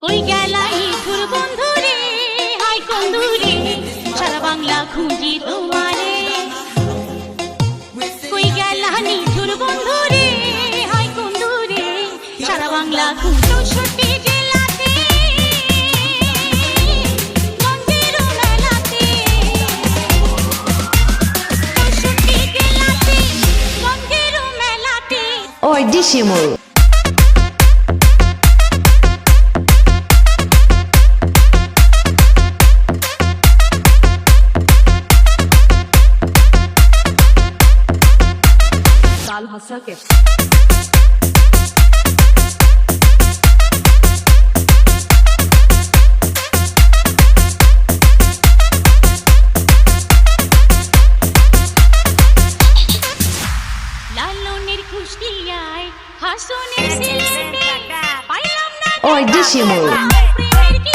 ওই গেলাই তোর বন্ধু রে, হাই বন্ধু রে, সারা বাংলা খুঁজি তোমারে। ওই গেলানি তোর বন্ধু রে, হাই বন্ধু রে, সারা বাংলা খুঁজি। 64 জেলাতে গঞ্জের মেলাতে, 64 জেলাতে গঞ্জের মেলাতে। Oi, Dissimul! Al Hasake. লালনের কুষ্টিয়ায়, হাসনের সিলেটে, পাইলাম না Oi, Dissimul! প্রেমের